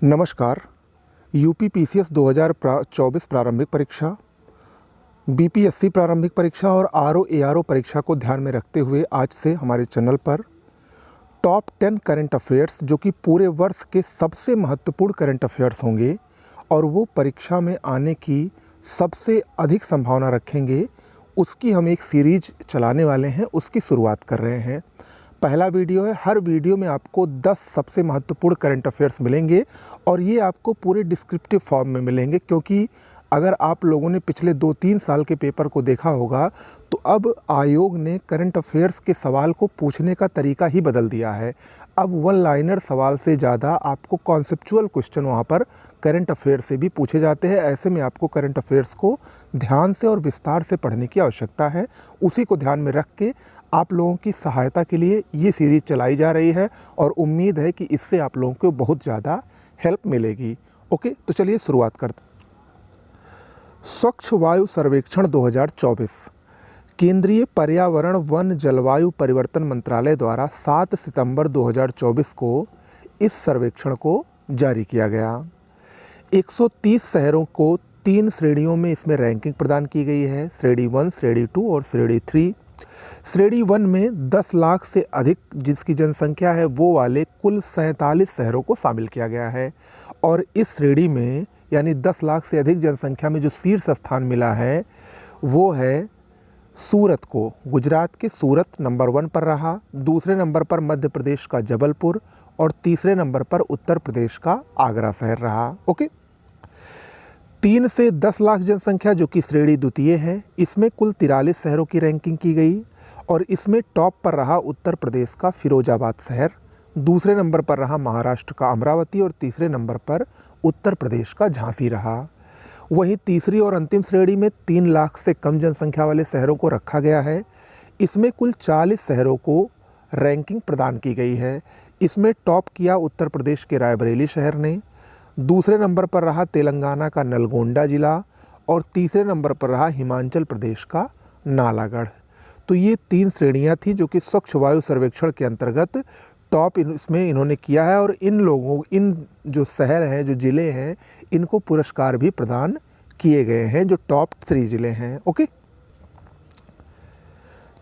नमस्कार। UP PCS 2024 प्रारंभिक परीक्षा, बीपीएससी प्रारंभिक परीक्षा और आरओ एआरओ परीक्षा को ध्यान में रखते हुए आज से हमारे चैनल पर टॉप 10 करंट अफेयर्स, जो कि पूरे वर्ष के सबसे महत्वपूर्ण करंट अफेयर्स होंगे और वो परीक्षा में आने की सबसे अधिक संभावना रखेंगे, उसकी हम एक सीरीज चलाने वाले हैं। उसकी शुरुआत कर रहे हैं। पहला वीडियो है। हर वीडियो में आपको 10 सबसे महत्वपूर्ण करंट अफेयर्स मिलेंगे और ये आपको पूरे डिस्क्रिप्टिव फॉर्म में मिलेंगे, क्योंकि अगर आप लोगों ने पिछले 2-3 साल के पेपर को देखा होगा तो अब आयोग ने करंट अफेयर्स के सवाल को पूछने का तरीका ही बदल दिया है। अब वन लाइनर सवाल से ज़्यादा आपको कॉन्सेप्चुअल क्वेश्चन वहाँ पर करंट अफेयर्स से भी पूछे जाते हैं। ऐसे में आपको करंट अफेयर्स को ध्यान से और विस्तार से पढ़ने की आवश्यकता है। उसी को ध्यान में रख के आप लोगों की सहायता के लिए ये सीरीज़ चलाई जा रही है और उम्मीद है कि इससे आप लोगों को बहुत ज़्यादा हेल्प मिलेगी। ओके, तो चलिए शुरुआत करते हैं। स्वच्छ वायु सर्वेक्षण 2024 केंद्रीय पर्यावरण वन जलवायु परिवर्तन मंत्रालय द्वारा 7 सितंबर 2024 को इस सर्वेक्षण को जारी किया गया। 130 शहरों को 3 श्रेणियों में इसमें रैंकिंग प्रदान की गई है, श्रेणी 1, श्रेणी 2 और श्रेणी 3। श्रेणी 1 में 10 लाख से अधिक जिसकी जनसंख्या है वो वाले कुल 47 शहरों को शामिल किया गया है। और इस श्रेणी में यानी 10 लाख से अधिक जनसंख्या में जो शीर्ष स्थान मिला है वो है सूरत को। गुजरात के सूरत नंबर 1 पर रहा, दूसरे नंबर पर मध्य प्रदेश का जबलपुर और तीसरे नंबर पर उत्तर प्रदेश का आगरा शहर रहा। ओके, 3 से 10 लाख जनसंख्या जो कि श्रेणी द्वितीय है, इसमें कुल 43 शहरों की रैंकिंग की गई और इसमें टॉप पर रहा उत्तर प्रदेश का फिरोजाबाद शहर, दूसरे नंबर पर रहा महाराष्ट्र का अमरावती और तीसरे नंबर पर उत्तर प्रदेश का झांसी रहा। वहीं तीसरी और अंतिम श्रेणी में 3 लाख से कम जनसंख्या वाले शहरों को रखा गया है। इसमें कुल 40 शहरों को रैंकिंग प्रदान की गई है। इसमें टॉप किया उत्तर प्रदेश के रायबरेली शहर ने, दूसरे नंबर पर रहा तेलंगाना का नलगोंडा ज़िला और तीसरे नंबर पर रहा हिमाचल प्रदेश का नालागढ़। तो ये 3 श्रेणियाँ थी जो कि स्वच्छ वायु सर्वेक्षण के अंतर्गत टॉप इसमें इन्होंने किया है और इन जो शहर हैं, जो ज़िले हैं, इनको पुरस्कार भी प्रदान किए गए हैं, जो टॉप 3 ज़िले हैं। ओके,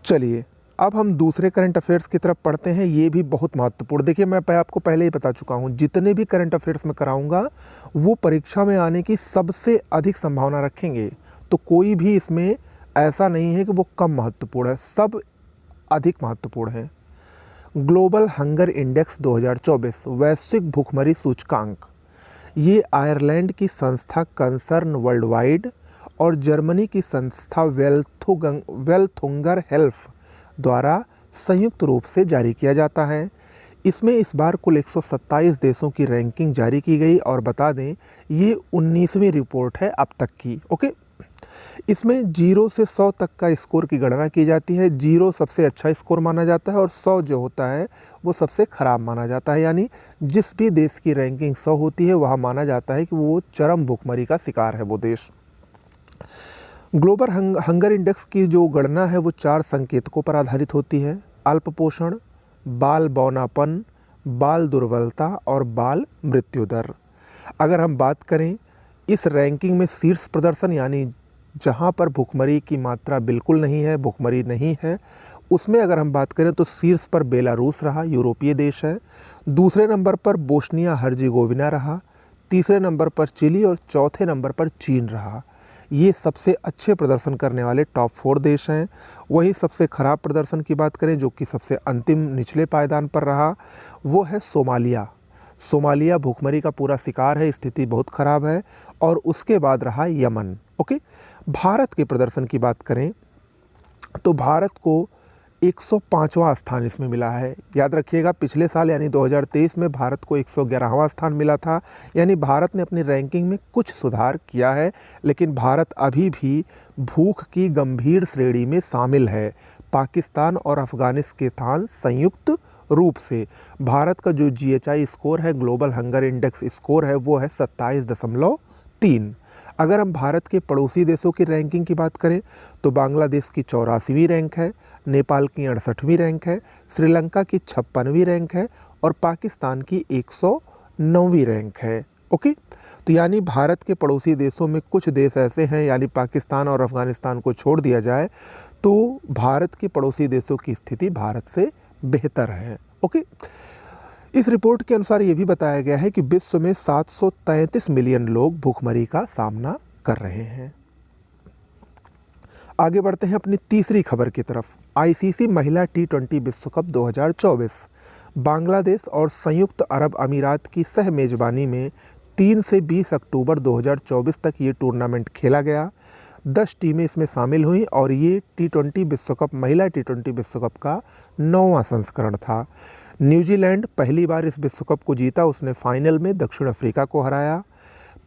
चलिए अब हम दूसरे करंट अफेयर्स की तरफ पढ़ते हैं। ये भी बहुत महत्वपूर्ण। देखिए, मैं आपको पहले ही बता चुका हूँ, जितने भी करंट अफेयर्स में कराऊंगा वो परीक्षा में आने की सबसे अधिक संभावना रखेंगे। तो कोई भी इसमें ऐसा नहीं है कि वो कम महत्वपूर्ण है, सब अधिक महत्वपूर्ण है। ग्लोबल हंगर इंडेक्स 2024 वैश्विक भूखमरी सूचकांक, ये आयरलैंड की संस्था कंसर्न वर्ल्ड वाइड और जर्मनी की संस्था वेल्थुंगर हेल्फ द्वारा संयुक्त रूप से जारी किया जाता है। इसमें इस बार कुल 127 देशों की रैंकिंग जारी की गई और बता दें ये 19वीं रिपोर्ट है अब तक की। ओके, इसमें 0 से 100 तक का स्कोर की गणना की जाती है। 0 सबसे अच्छा स्कोर माना जाता है और 100 जो होता है वो सबसे ख़राब माना जाता है। यानी जिस भी देश की रैंकिंग 100 होती है वहाँ माना जाता है कि वो चरम भूखमरी का शिकार है वो देश। ग्लोबल हंगर इंडेक्स की जो गणना है वो 4 संकेतकों पर आधारित होती है: अल्प पोषण, बाल बौनापन, बाल दुर्बलता और बाल मृत्यु दर। अगर हम बात करें इस रैंकिंग में शीर्ष प्रदर्शन यानी जहाँ पर भूखमरी की मात्रा बिल्कुल नहीं है, भूखमरी नहीं है, उसमें अगर हम बात करें तो शीर्ष पर बेलारूस रहा, यूरोपीय देश है। दूसरे नंबर पर बोस्निया हर्जेगोविना रहा, तीसरे नंबर पर चिली और चौथे नंबर पर चीन रहा। ये सबसे अच्छे प्रदर्शन करने वाले टॉप 4 देश हैं। वहीं सबसे ख़राब प्रदर्शन की बात करें जो कि सबसे अंतिम निचले पायदान पर रहा वो है सोमालिया। सोमालिया भूखमरी का पूरा शिकार है, स्थिति बहुत ख़राब है। और उसके बाद रहा यमन। ओके, भारत के प्रदर्शन की बात करें तो भारत को 105वां स्थान इसमें मिला है। याद रखिएगा, पिछले साल यानी 2023 में भारत को 111वां स्थान मिला था। यानी भारत ने अपनी रैंकिंग में कुछ सुधार किया है, लेकिन भारत अभी भी भूख की गंभीर श्रेणी में शामिल है। पाकिस्तान और अफ़गानिस्तान संयुक्त रूप से भारत का जो GHI स्कोर है, ग्लोबल हंगर इंडेक्स स्कोर है, वो है 27.3। अगर हम भारत के पड़ोसी देशों की रैंकिंग की बात करें तो बांग्लादेश की 84वीं रैंक है, नेपाल की 68वीं रैंक है, श्रीलंका की 56वीं रैंक है और पाकिस्तान की 9वीं रैंक है। ओके, तो यानी भारत के पड़ोसी देशों में कुछ देश ऐसे हैं, यानी पाकिस्तान और अफ़गानिस्तान को छोड़ दिया जाए तो भारत के पड़ोसी देशों की स्थिति भारत से बेहतर है। ओके, इस रिपोर्ट के अनुसार ये भी बताया गया है कि विश्व में 733 मिलियन लोग भूखमरी का सामना कर रहे हैं। आगे बढ़ते हैं अपनी तीसरी खबर की तरफ। आईसीसी महिला T20 विश्व कप 2024 बांग्लादेश और संयुक्त अरब अमीरात की सह मेज़बानी में 3 से 20 अक्टूबर 2024 तक ये टूर्नामेंट खेला गया। 10 टीमें इसमें शामिल हुईं और ये T20 विश्व कप महिला T20 विश्व कप का 9वां संस्करण था। न्यूजीलैंड पहली बार इस विश्व कप को जीता, उसने फाइनल में दक्षिण अफ्रीका को हराया।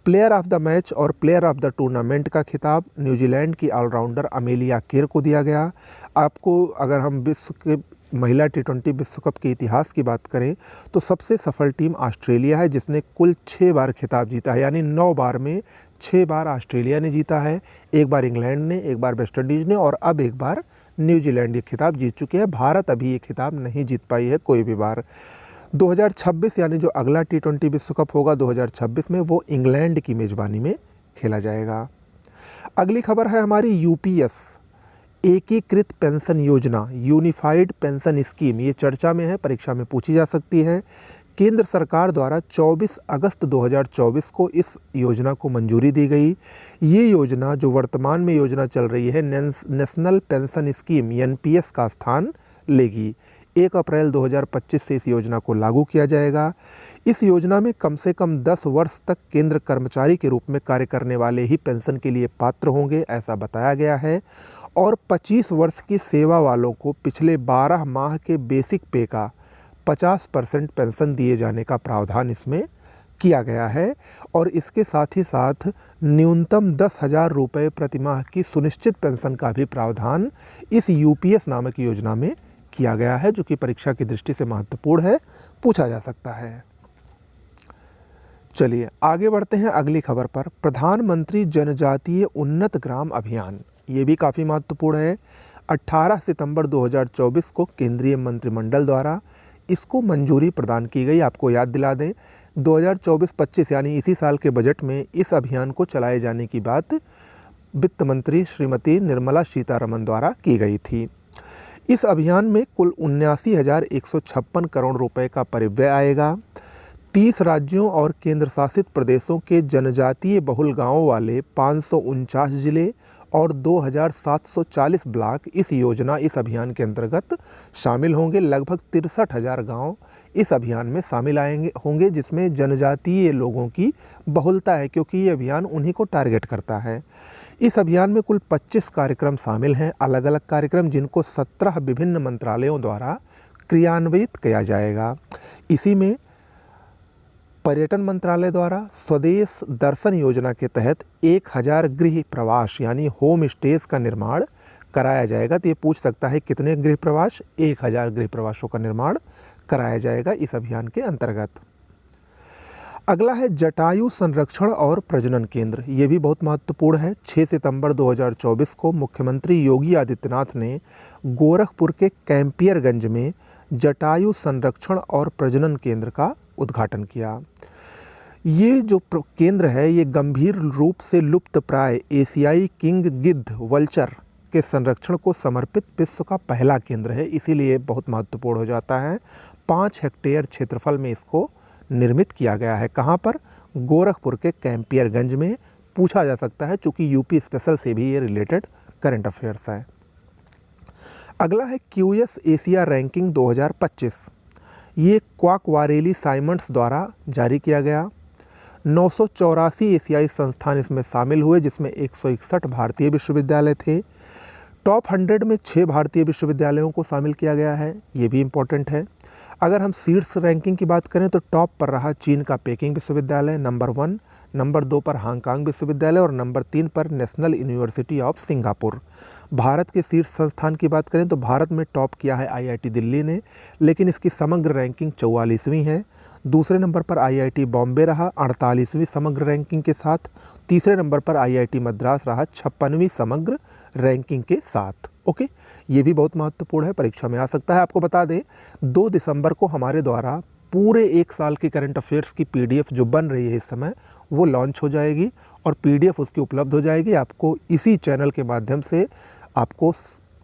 प्लेयर ऑफ द मैच और प्लेयर ऑफ द टूर्नामेंट का खिताब न्यूजीलैंड की ऑलराउंडर अमेलिया केर को दिया गया। आपको अगर हम विश्व के महिला T20 विश्व कप के इतिहास की बात करें तो सबसे सफल टीम ऑस्ट्रेलिया है, जिसने कुल 6 बार खिताब जीता है, यानी 9 बार में 6 बार ऑस्ट्रेलिया ने जीता है, एक बार इंग्लैंड ने, एक बार वेस्ट इंडीज़ ने और अब एक बार न्यूजीलैंड ये खिताब जीत चुके हैं। भारत अभी ये खिताब नहीं जीत पाई है कोई भी बार। 2026 यानी जो अगला T20 विश्व कप होगा 2026 में, वो इंग्लैंड की मेज़बानी में खेला जाएगा। अगली खबर है हमारी यूपीएस एकीकृत पेंशन योजना, यूनिफाइड पेंशन स्कीम। ये चर्चा में है, परीक्षा में पूछी जा सकती है। केंद्र सरकार द्वारा 24 अगस्त 2024 को इस योजना को मंजूरी दी गई। ये योजना जो वर्तमान में योजना चल रही है नेशनल पेंशन स्कीम NPS का स्थान लेगी। 1 अप्रैल 2025 से इस योजना को लागू किया जाएगा। इस योजना में कम से कम 10 वर्ष तक केंद्र कर्मचारी के रूप में कार्य करने वाले ही पेंशन के लिए पात्र होंगे, ऐसा बताया गया है। और 25 वर्ष की सेवा वालों को पिछले 12 माह के बेसिक पे का 50% पेंशन दिए जाने का प्रावधान इसमें किया गया है। और इसके साथ ही साथ न्यूनतम 10,000 रुपये प्रतिमाह की सुनिश्चित पेंशन का भी प्रावधान इस यूपीएस नामक योजना में किया गया है, जो कि परीक्षा की दृष्टि से महत्वपूर्ण है, पूछा जा सकता है। चलिए आगे बढ़ते हैं अगली खबर पर। प्रधानमंत्री जनजातीय उन्नत ग्राम अभियान, ये भी काफ़ी महत्वपूर्ण है। 18 सितंबर 2024 को केंद्रीय मंत्रिमंडल द्वारा इसको मंजूरी प्रदान की गई। आपको याद दिला दें 2024-25 यानी इसी साल के बजट में इस अभियान को चलाए जाने की बात वित्त मंत्री श्रीमती निर्मला सीतारमण द्वारा की गई थी। इस अभियान में कुल 79,156 करोड़ रुपए का परिव्यय आएगा। 30 राज्यों और केंद्र शासित प्रदेशों के जनजातीय बहुल गांवों वाले 549 जिले और 2,740 ब्लॉक इस अभियान के अंतर्गत शामिल होंगे। लगभग 63,000 गांव इस अभियान में शामिल होंगे, जिसमें जनजातीय लोगों की बहुलता है, क्योंकि ये अभियान उन्हीं को टारगेट करता है। इस अभियान में कुल 25 कार्यक्रम शामिल हैं, अलग अलग कार्यक्रम, जिनको 17 विभिन्न मंत्रालयों द्वारा क्रियान्वित किया जाएगा। इसी में पर्यटन मंत्रालय द्वारा स्वदेश दर्शन योजना के तहत 1000 गृह प्रवास यानी होम स्टेज का निर्माण कराया जाएगा। तो ये पूछ सकता है कितने गृह प्रवास? 1000 गृह प्रवासों का निर्माण कराया जाएगा इस अभियान के अंतर्गत। अगला है जटायु संरक्षण और प्रजनन केंद्र। ये भी बहुत महत्वपूर्ण है। 6 सितंबर 2024 को मुख्यमंत्री योगी आदित्यनाथ ने गोरखपुर के कैंपियरगंज में जटायु संरक्षण और प्रजनन केंद्र का उद्घाटन किया। ये जो केंद्र है ये गंभीर रूप से लुप्त प्राय एशियाई किंग गिद्ध वल्चर के संरक्षण को समर्पित विश्व का पहला केंद्र है, इसीलिए बहुत महत्वपूर्ण हो जाता है। 5 हेक्टेयर क्षेत्रफल में इसको निर्मित किया गया है। कहाँ पर? गोरखपुर के कैंपियरगंज में। पूछा जा सकता है, चूँकि यूपी स्पेशल से भी ये रिलेटेड करंट अफेयर्स है। अगला है QS एशिया रैंकिंग 2025। ये क्वाकवारेली साइमंड्स द्वारा जारी किया गया। 984 एशियाई संस्थान इसमें शामिल हुए, जिसमें 161 भारतीय विश्वविद्यालय थे। टॉप 100 में 6 भारतीय विश्वविद्यालयों को शामिल किया गया है, ये भी इम्पोर्टेंट है। अगर हम शीर्ष रैंकिंग की बात करें तो टॉप पर रहा चीन का पेकिंग विश्वविद्यालय नंबर 1, नंबर 2 पर हांगकांग विश्वविद्यालय और नंबर 3 पर national university of Singapore. Bharat के शीर्ष संस्थान की बात करें तो भारत में टॉप किया है IIT दिल्ली ने, लेकिन इसकी समग्र रैंकिंग 44वीं है। दूसरे नंबर पर IIT बॉम्बे रहा 48वीं समग्र रैंकिंग के साथ। तीसरे नंबर पर IIT मद्रास रहा 56वीं समग्र रैंकिंग के साथ। ओके, ये भी बहुत महत्वपूर्ण है, परीक्षा में आ सकता है। आपको बता दें 2 दिसंबर को हमारे द्वारा पूरे 1 साल की करंट अफेयर्स की पीडीएफ जो बन रही है इस समय, वो लॉन्च हो जाएगी और पीडीएफ उसकी उपलब्ध हो जाएगी। आपको इसी चैनल के माध्यम से आपको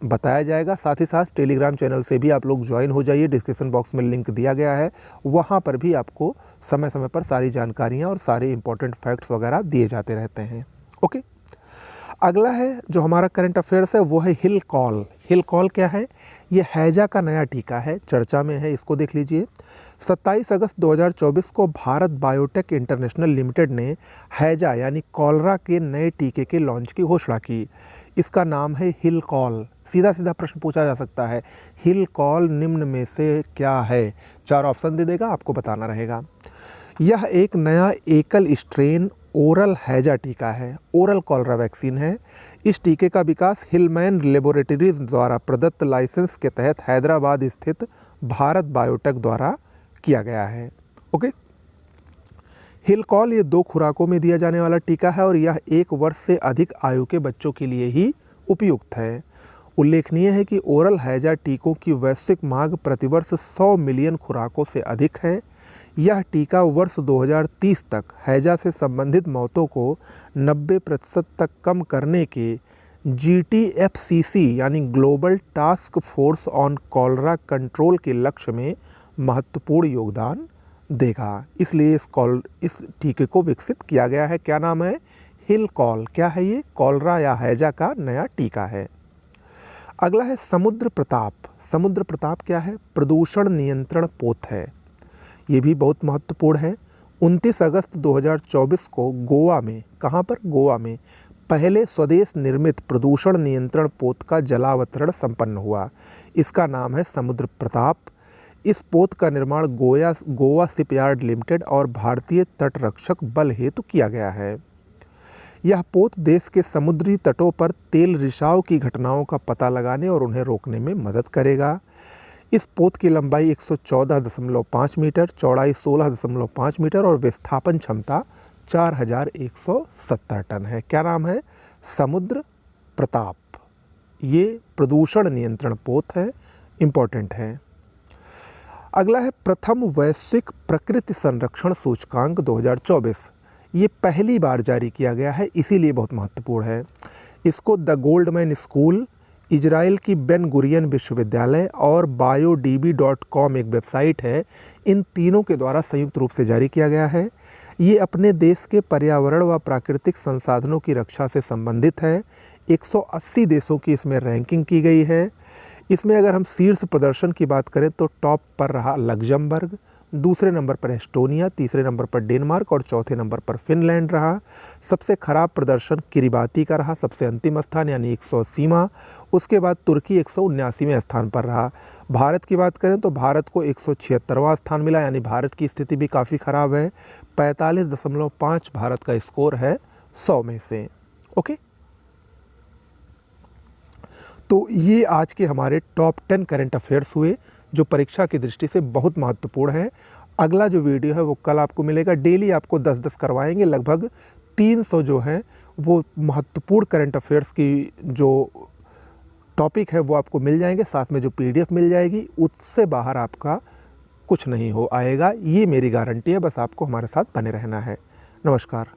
बताया जाएगा। साथ ही साथ टेलीग्राम चैनल से भी आप लोग ज्वाइन हो जाइए, डिस्क्रिप्शन बॉक्स में लिंक दिया गया है, वहाँ पर भी आपको समय समय पर सारी जानकारियाँ और सारे इंपॉर्टेंट फैक्ट्स वगैरह दिए जाते रहते हैं। ओके, अगला है जो हमारा करंट अफेयर्स है वो है हिल कॉल। हिल कॉल क्या है? ये हैजा का नया टीका है, चर्चा में है, इसको देख लीजिए। 27 अगस्त 2024 को भारत बायोटेक इंटरनेशनल लिमिटेड ने हैजा यानी कॉलरा के नए टीके के लॉन्च की घोषणा की। इसका नाम है हिल कॉल। सीधा सीधा प्रश्न पूछा जा सकता है, हिल कॉल निम्न में से क्या है? 4 ऑप्शन दे देगा, आपको बताना रहेगा। यह एक नया एकल स्ट्रेन ओरल हैजा टीका है, ओरल कॉलरा वैक्सीन है। इस टीके का विकास हिलमैन लेबोरेटरीज द्वारा प्रदत्त लाइसेंस के तहत हैदराबाद स्थित भारत बायोटेक द्वारा किया गया है। ओके, हिलकॉल ये 2 खुराकों में दिया जाने वाला टीका है और यह 1 वर्ष से अधिक आयु के बच्चों के लिए ही उपयुक्त है। उल्लेखनीय है कि ओरल हैजा टीकों की वैश्विक मांग प्रतिवर्ष 100 मिलियन खुराकों से अधिक है। यह टीका वर्ष 2030 तक हैजा से संबंधित मौतों को 90% तक कम करने के GTFCC यानी global task force on cholera control के लक्ष्य में महत्वपूर्ण योगदान देगा। इसलिए इस टीके को विकसित किया गया है। क्या नाम है? हिल कॉल। क्या है ये? कॉलरा या हैजा का नया टीका है। अगला है समुद्र प्रताप। समुद्र प्रताप क्या है? प्रदूषण नियंत्रण पोत है, ये भी बहुत महत्वपूर्ण है। 29 अगस्त 2024 को गोवा में, कहाँ पर? गोवा में पहले स्वदेश निर्मित प्रदूषण नियंत्रण पोत का जलावतरण संपन्न हुआ। इसका नाम है समुद्र प्रताप। इस पोत का निर्माण गोवा शिपयार्ड लिमिटेड और भारतीय तटरक्षक बल हेतु किया गया है। यह पोत देश के समुद्री तटों पर तेल रिसाव की घटनाओं का पता लगाने और उन्हें रोकने में मदद करेगा। इस पोत की लंबाई 114.5 मीटर, चौड़ाई 16.5 मीटर और विस्थापन क्षमता 4170 टन है। क्या नाम है? समुद्र प्रताप। ये प्रदूषण नियंत्रण पोत है, इम्पोर्टेंट है। अगला है प्रथम वैश्विक प्रकृति संरक्षण सूचकांक 2024। ये पहली बार जारी किया गया है, इसीलिए बहुत महत्वपूर्ण है। इसको द गोल्डमैन स्कूल, इजराइल की बेन गुरियन विश्वविद्यालय और biodb.com एक वेबसाइट है, इन तीनों के द्वारा संयुक्त रूप से जारी किया गया है। ये अपने देश के पर्यावरण व प्राकृतिक संसाधनों की रक्षा से संबंधित है। 180 देशों की इसमें रैंकिंग की गई है। इसमें अगर हम शीर्ष प्रदर्शन की बात करें तो टॉप पर रहा लग्जमबर्ग, दूसरे नंबर पर एस्टोनिया, तीसरे नंबर पर डेनमार्क और चौथे नंबर पर फिनलैंड रहा। सबसे खराब प्रदर्शन किरिबाती का रहा, सबसे अंतिम स्थान यानी 180वां। उसके बाद तुर्की 179वें स्थान पर रहा। भारत की बात करें तो भारत को 176वां स्थान मिला, यानी भारत की स्थिति भी काफ़ी ख़राब है। 45.5 भारत का स्कोर है 100 में से। ओके, तो ये आज के हमारे टॉप 10 करंट अफेयर्स हुए जो परीक्षा की दृष्टि से बहुत महत्वपूर्ण है। अगला जो वीडियो है वो कल आपको मिलेगा। डेली आपको 10-10 करवाएंगे, लगभग 300 जो हैं वो महत्वपूर्ण करंट अफेयर्स की जो टॉपिक है वो आपको मिल जाएंगे, साथ में जो PDF मिल जाएगी, उससे बाहर आपका कुछ नहीं हो आएगा। ये मेरी गारंटी है, बस आपको हमारे साथ बने रहना है। नमस्कार।